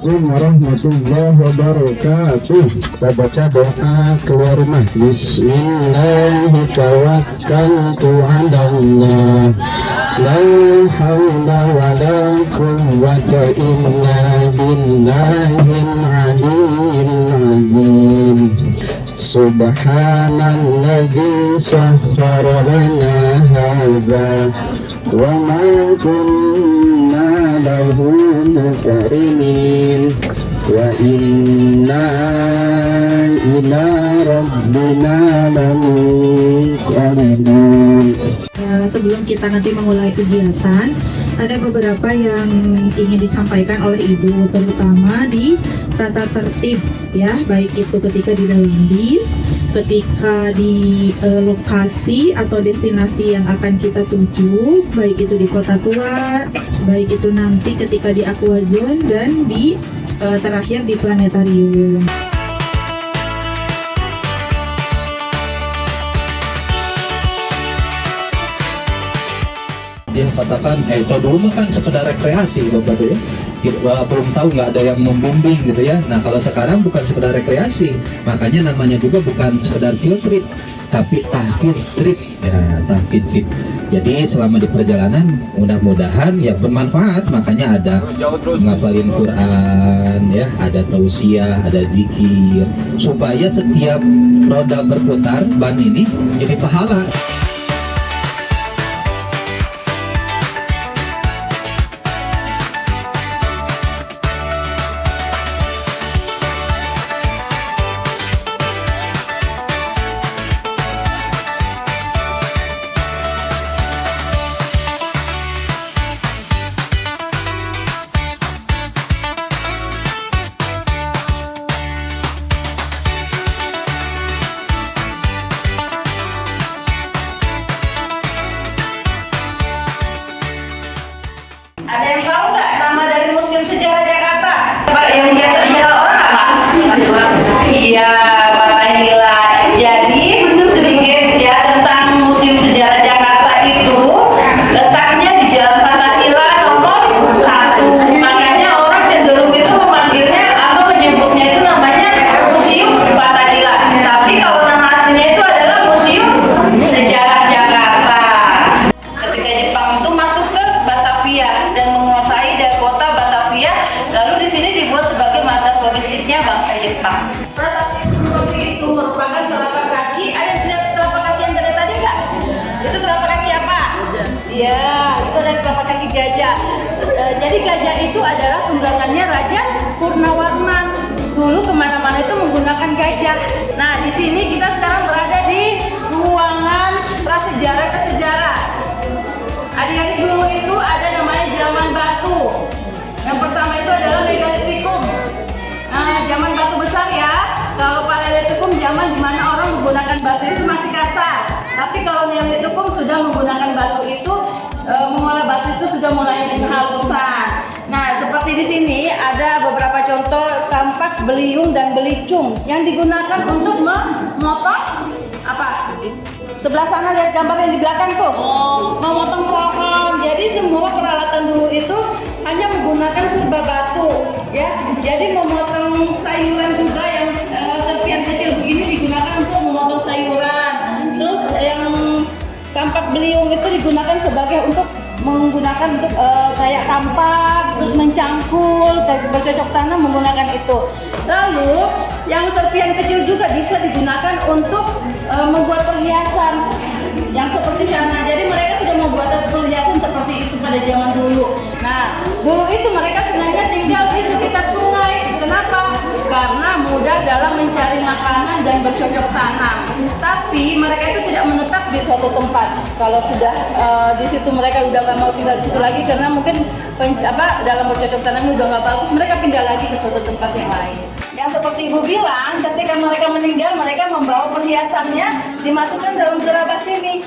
Assalamualaikum warahmatullahi wabarakatuh. Kita baca doa keluar rumah. Bismillahirrahmanirrahim. Allah la haula wala quwwata illa billahil aliyyil azim. Subhanalladzi sakhkhara lana hadza wa ma kunna lahu muqrinin wa inna ila rabbina lamunqalibun. Sebelum kita nanti memulai kegiatan, ada beberapa yang ingin disampaikan oleh Ibu, terutama di tata tertib ya, baik itu ketika di dalam bis, ketika di lokasi atau destinasi yang akan kita tuju, baik itu di Kota Tua, baik itu nanti ketika di Aqua Zone dan di terakhir di planetarium. Dia katakan, itu dulu mah kan sekedar rekreasi Bapak tuh ya. Belum tahu, nggak ada yang membimbing gitu ya. Nah kalau sekarang bukan sekedar rekreasi, makanya namanya juga bukan sekedar field trip, tapi tahfiz trip ya, tahfiz trip. Jadi selama di perjalanan mudah-mudahan ya bermanfaat, makanya ada ngapalin Quran ya, ada tausiah, ada zikir, supaya setiap roda berputar ban ini jadi pahala. Ada yang tahu nggak nama dari Museum Sejarah Jakarta? Pak, yang biasa dijalan orang apa? Iya, Fathahila. Jadi sedikit ya tentang Museum Sejarah Jakarta itu letaknya di Jalan Fathahila nomor 1. Makanya orang cenderung itu memanggilnya atau menyebutnya itu namanya Museum Fathahila. Tapi kalau nama aslinya itu adalah Museum Sejarah Jakarta. Ketika Jepang itu masuk ke Batavia dan menguasai dari kota Batavia, lalu di sini dibuat sebagai markas logistiknya bangsa Jepang. Prasasti seperti itu merupakan telapak kaki. Ada telapak kaki yang dari tadi nggak? Itu telapak kaki apa? Iya, itu dari telapak kaki gajah. Jadi gajah itu adalah tunggangannya Raja Purnawarman. Dulu kemana-mana itu menggunakan gajah. Nah, di sini kita sekarang berada di ruangan prasejarah ke sejarah. Adik-adik dulu itu ada namanya zaman batu. Yang pertama itu adalah Megalitikum. Nah, zaman batu besar ya. Kalau Paleolitikum zaman dimana orang menggunakan batu itu masih kasar. Tapi kalau Neolitikum sudah menggunakan batu itu, mengolah batu itu sudah mulai penghalusan. Nah, seperti di sini ada beberapa contoh tampak beliung dan belicung yang digunakan untuk memotong apa? Sebelah sana lihat gambar yang di belakang tuh, memotong pohon. Jadi semua peralatan dulu itu hanya menggunakan serba batu, ya. Jadi memotong sayuran juga yang serpihan kecil begini digunakan untuk memotong sayuran. Terus yang tampak beliung itu digunakan sebagai untuk menggunakan untuk kayak kampak, terus mencangkul, bercocok tanam menggunakan itu. Lalu yang serpihan kecil juga bisa digunakan untuk membuat perhiasan yang seperti sana. Jadi mereka sudah membuat perhiasan seperti itu pada zaman dulu. Nah, dulu itu mereka sebenarnya tinggal di sekitar sungai. Kenapa? Karena mudah dalam mencari makanan dan bercocok tanam. Tapi mereka itu tidak menetap di suatu tempat. Kalau sudah di situ mereka udah nggak mau tinggal di situ lagi karena mungkin dalam bercocok tanamnya udah nggak bagus, mereka pindah lagi ke suatu tempat yang lain. Yang seperti Ibu bilang, ketika mereka meninggal, mereka membawa perhiasannya dimasukkan dalam gerabah sini.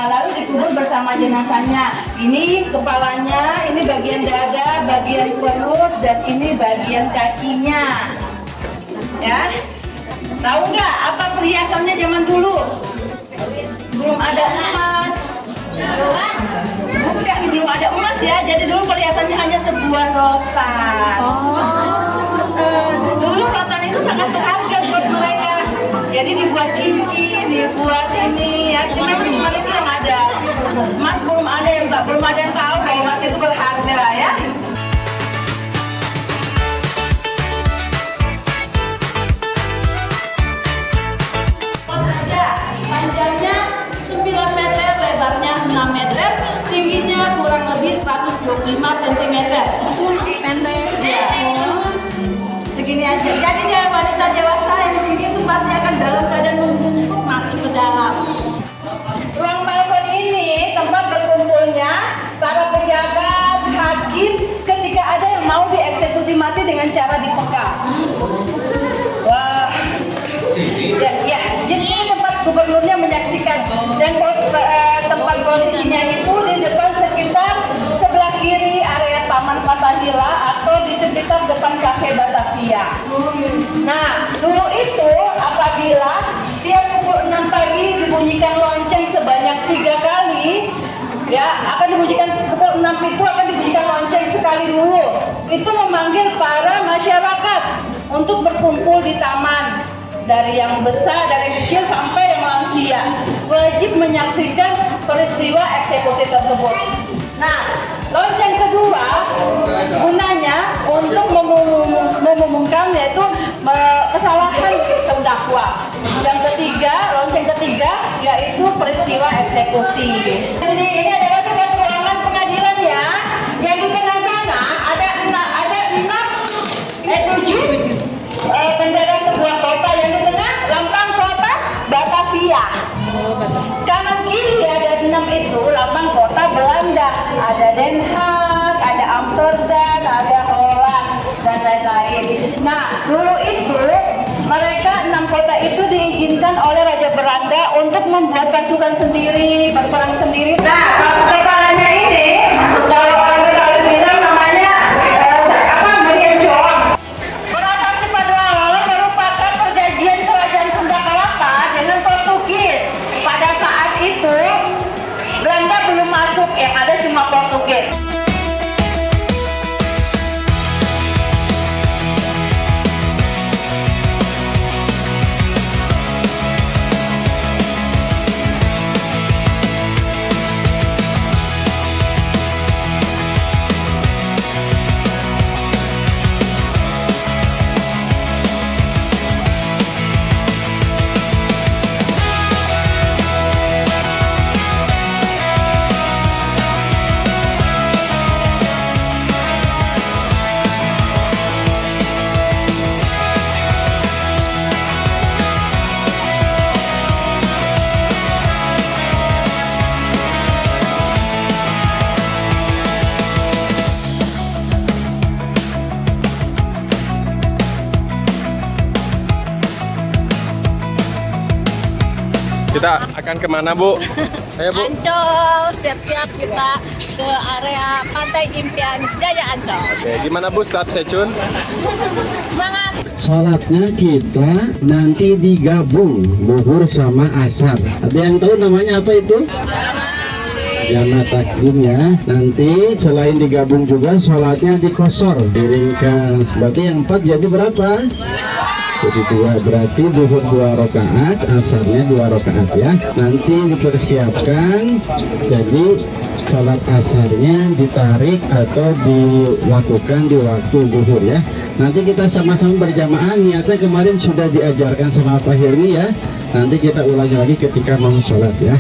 Lalu dikubur bersama jenazahnya. Ini kepalanya, ini bagian dada, bagian perut, dan ini bagian kakinya. Ya, tahu nggak apa perhiasannya zaman dulu? Belum ada emas. Bukan belum ada emas ya, jadi dulu kelihatannya hanya sebuah rotan. Dulu rotan itu sangat berharga buat mereka, jadi dibuat cincin, dibuat ini ya, cuma itu yang ada. Emas belum ada yang tahu kalau emas itu berharga ya. Panjangnya 9 meter, lebarnya 6 meter, tingginya kurang lebih 125 cm. Pendek. Ya. Segini aja. Jadi dia wanita dewasa yang tinggi itu pasti akan dalam keadaan membungkuk masuk ke dalam. Ruang balkon ini tempat berkumpulnya para pejabat, hakim ketika ada yang mau dieksekusi mati dengan cara dipekap. Wah. Ya. Jadi ini tempat gubernurnya menyaksikan, dan tempat kondisinya itu di depan sekitar sebelah kiri area Taman Fathahillah atau di sekitar depan Cafe Batavia. Nah, dulu itu apabila tiap pukul 6 pagi dibunyikan lonceng sebanyak 3 kali, ya akan dibunyikan pukul 6 itu akan dibunyikan lonceng sekali dulu. Itu memanggil para masyarakat untuk berkumpul di taman. Dari yang besar, dari yang kecil sampai yang lansia wajib menyaksikan peristiwa eksekusi tersebut. Nah, lonceng kedua gunanya untuk mengumumkan yaitu kesalahan terdakwa. Yang ketiga, lonceng ketiga yaitu peristiwa eksekusi. Ini adalah surat keterangan pengadilan ya. Yang di tengah sana ada 7 bendera sebuah kota, yang di tengah lambang kota Batavia. Kanan kiri ada 6 itu lambang kota Belanda. Ada Den Haag, ada Amsterdam, ada Holland dan lain-lain. Nah, dulu itu mereka 6 kota itu diizinkan oleh Raja Belanda untuk membuat pasukan sendiri, berperang sendiri. Nah, kepalanya ini kalau orang Betawi bilang namanya Meriam Joang. Prasasti Padualang merupakan perjanjian kerajaan Sunda Kelapa dengan Portugis. Pada saat itu Belanda belum masuk, yang ada cuma Portugis. Kita akan kemana, Bu? Ayo, Bu. Ancol, siap-siap kita ke area Pantai Impian Jaya Ancol. Oke, gimana, Bu? Stop secun. Semangat! Sholatnya kita nanti digabung zuhur sama asar. Ada yang tahu namanya apa itu? Jamaah takdim ya. Nanti selain digabung juga sholatnya dikosor, diringkas. Berarti yang 4 jadi berapa? Jadi 2, berarti zuhur 2 rakaat, asarnya 2 rakaat ya. Nanti dipersiapkan, jadi sholat asarnya ditarik atau dilakukan di waktu zuhur ya. Nanti kita sama-sama berjamaah, niatnya kemarin sudah diajarkan sama Pak Hirni ya. Nanti kita ulangi lagi ketika mau sholat ya.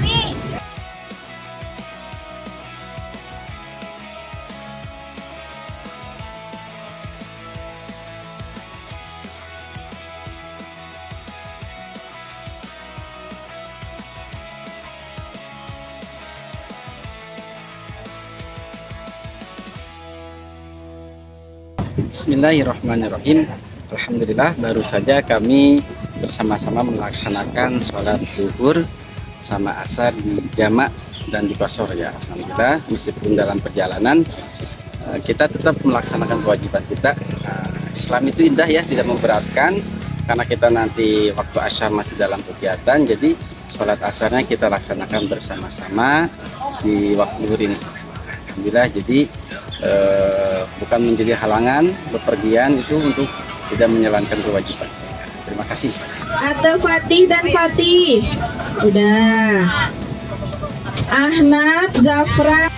Bismillahirrahmanirrahim. Alhamdulillah, baru saja kami bersama-sama melaksanakan sholat zuhur sama asar di jamak dan di qashar ya. Alhamdulillah, meskipun dalam perjalanan kita tetap melaksanakan kewajiban kita. Islam itu indah ya, tidak memberatkan, karena kita nanti waktu asyar masih dalam kegiatan, jadi sholat asarnya kita laksanakan bersama-sama di waktu zuhur ini. Alhamdulillah, jadi bukan menjadi halangan bepergian itu untuk tidak menjalankan kewajiban. Terima kasih. Atau Fatih dan Fatih. Udah. Ahmad, Zafran.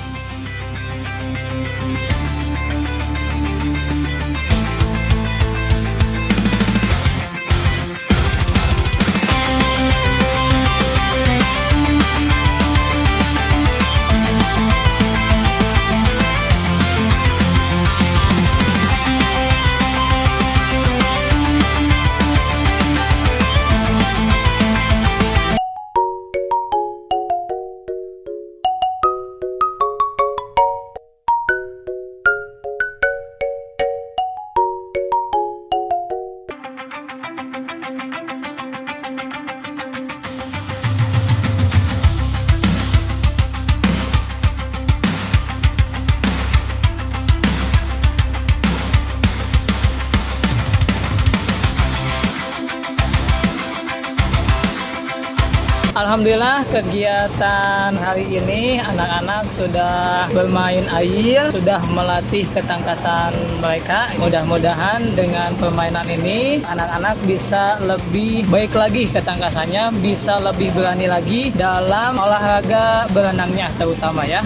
Alhamdulillah kegiatan hari ini anak-anak sudah bermain air, sudah melatih ketangkasan mereka. Mudah-mudahan dengan permainan ini anak-anak bisa lebih baik lagi ketangkasannya, bisa lebih berani lagi dalam olahraga berenangnya terutama ya.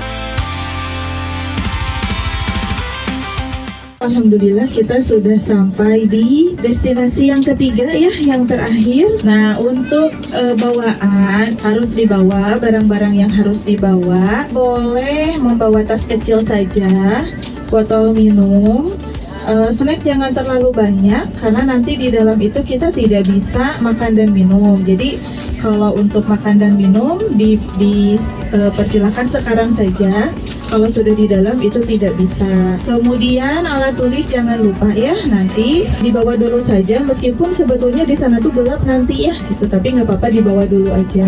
Alhamdulillah kita sudah sampai di destinasi yang ketiga ya, yang terakhir. Nah, untuk bawaan harus dibawa barang-barang yang harus dibawa. Boleh membawa tas kecil saja, botol minum. Snack jangan terlalu banyak karena nanti di dalam itu kita tidak bisa makan dan minum. Jadi kalau untuk makan dan minum dipersilakan sekarang saja. Kalau sudah di dalam itu tidak bisa. Kemudian alat tulis jangan lupa ya, nanti dibawa dulu saja. Meskipun sebetulnya di sana tuh gelap nanti ya, gitu. Tapi nggak apa-apa dibawa dulu aja.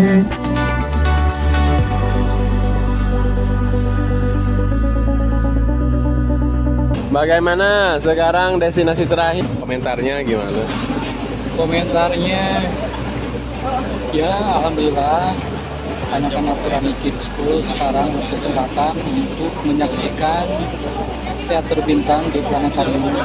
Bagaimana sekarang destinasi terakhir? Komentarnya gimana? Komentarnya ya alhamdulillah anak-anak Quranic Kids School sekarang berkesempatan untuk menyaksikan teater bintang di planetarium.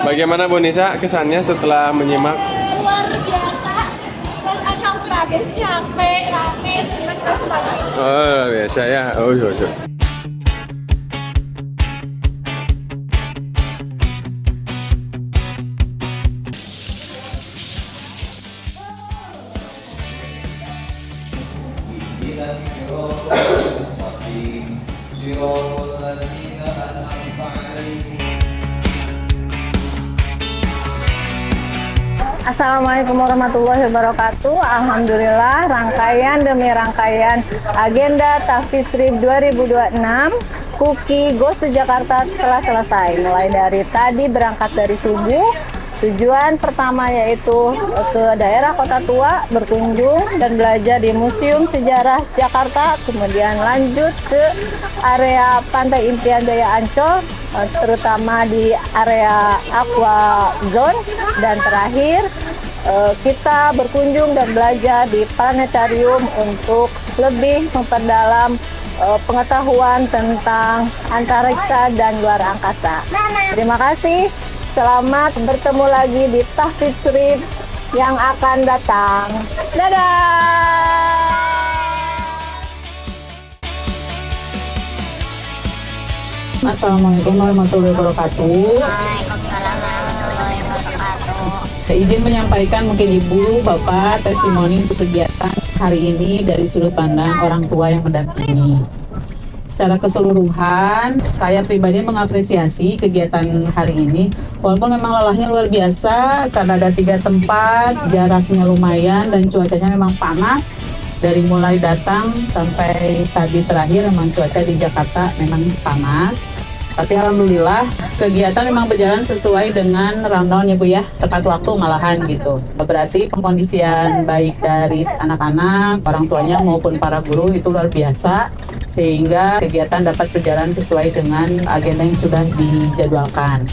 Bagaimana Bu Nisa kesannya setelah menyimak? Luar biasa. Acang kaget, capek, rame, senang sekali. Oh biasa ya. Oh iya. Assalamualaikum warahmatullahi wabarakatuh. Alhamdulillah rangkaian demi rangkaian agenda Tahfiz Trip 2026 Kuki Goes to Jakarta telah selesai. Mulai dari tadi berangkat dari subuh. Tujuan pertama yaitu ke daerah Kota Tua, berkunjung dan belajar di Museum Sejarah Jakarta, kemudian lanjut ke area Pantai Impian Jaya Ancol, terutama di area aqua zone, dan terakhir kita berkunjung dan belajar di planetarium untuk lebih memperdalam pengetahuan tentang antariksa dan luar angkasa. Terima kasih, selamat bertemu lagi di Tahfidz Trip yang akan datang. Dadah! Assalamualaikum warahmatullahi wabarakatuh. Saya izin menyampaikan mungkin Ibu, Bapak, testimoni untuk kegiatan hari ini dari sudut pandang orang tua yang mendampingi. Secara keseluruhan, saya pribadi mengapresiasi kegiatan hari ini. Walaupun memang lelahnya luar biasa, karena ada 3 tempat, jaraknya lumayan, dan cuacanya memang panas. Dari mulai datang sampai tadi terakhir, memang cuaca di Jakarta memang panas. Tapi alhamdulillah kegiatan memang berjalan sesuai dengan rundown ya Bu ya, tepat waktu malahan gitu. Berarti pengkondisian baik dari anak-anak, orang tuanya maupun para guru itu luar biasa, sehingga kegiatan dapat berjalan sesuai dengan agenda yang sudah dijadwalkan.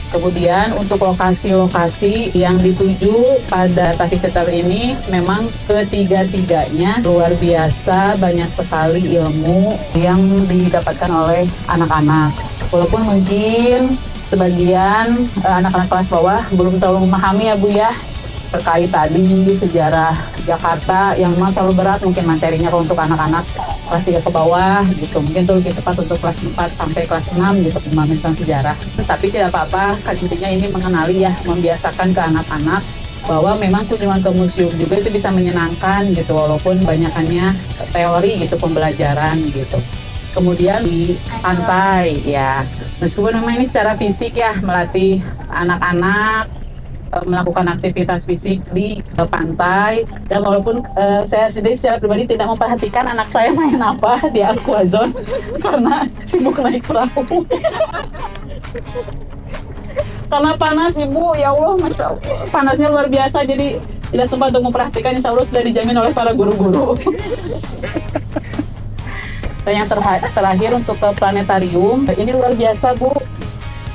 Kemudian untuk lokasi-lokasi yang dituju pada Tahfidz Center ini memang ketiga-tiganya luar biasa, banyak sekali ilmu yang didapatkan oleh anak-anak. Walaupun mungkin sebagian anak-anak kelas bawah belum terlalu memahami ya Bu ya, terkait tadi sejarah Jakarta yang memang terlalu berat mungkin materinya kalau untuk anak-anak kelas 3 ke bawah gitu. Mungkin itu lebih tepat untuk kelas 4 sampai kelas 6 gitu memahami tentang sejarah. Tapi tidak apa-apa, kan intinya ini mengenali ya, membiasakan ke anak-anak bahwa memang kunjungan ke museum juga itu bisa menyenangkan gitu, walaupun banyakannya teori gitu, pembelajaran gitu. Kemudian di pantai ya, meskipun memang ini secara fisik ya melatih anak-anak melakukan aktivitas fisik di pantai, dan walaupun saya sendiri secara pribadi tidak memperhatikan anak saya main apa di aqua zone karena sibuk naik perahu. Karena panas Ibu, ya Allah, Masya Allah, panasnya luar biasa, jadi tidak sempat untuk memperhatikan. Insya Allah sudah dijamin oleh para guru-guru. Dan yang terakhir untuk ke planetarium, ini luar biasa Bu.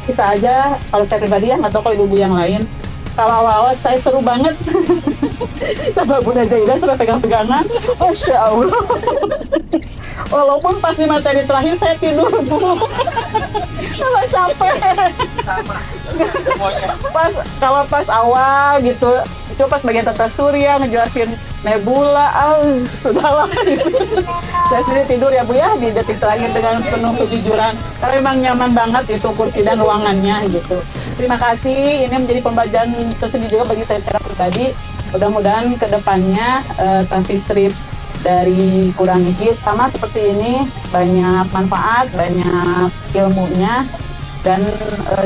Kita aja, kalau saya pribadi ya, nggak tahu kalau ibu-ibu yang lain, kalau awal-awal saya seru banget sama Bunda Jaidah sampai pegang-pegangan, Masya Allah. Walaupun pas di materi terakhir saya tidur Bu, karena capek. Kalau pas awal gitu, itu pas bagian tata surya ngejelasin nebula, sudahlah gitu. Saya sendiri tidur ya Bu ya di detik terakhir dengan penuh kejujuran, karena memang nyaman banget itu kursi dan ruangannya gitu. Terima kasih, ini menjadi pembelajaran tersendiri juga bagi saya secara pribadi. Mudah-mudahan kedepannya Tahfidz Trip dari Kurangi Kids sama seperti ini, banyak manfaat, banyak ilmunya, dan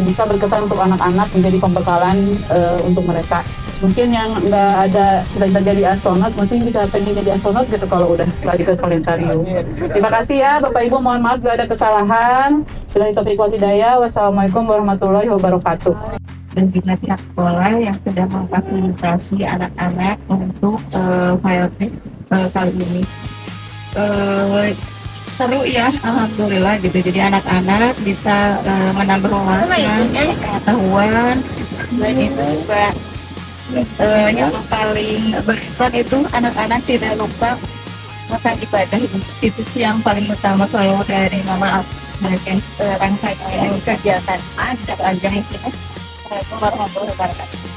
bisa berkesan untuk anak-anak, menjadi pembekalan untuk mereka. Mungkin yang nggak ada cita-cita jadi astronot, mungkin bisa pengen jadi astronot gitu kalau udah lagi ke planetarium. Terima kasih ya Bapak Ibu, mohon maaf gak ada kesalahan. Billahi taufiq wal hidayah. Wassalamualaikum warahmatullahi wabarakatuh. Dan juga pihak sekolah yang sudah memfasilitasi anak-anak untuk field trip kali ini. Seru ya, alhamdulillah gitu. Jadi anak-anak bisa menambah wawasan, pengetahuan, dan itu juga yang paling berkesan itu anak-anak tidak lupa akan ibadah. Itu sih yang paling utama kalau dari Mama sebagai rangkaian kegiatan ada aja. Assalamualaikum warahmatullahi wabarakatuh.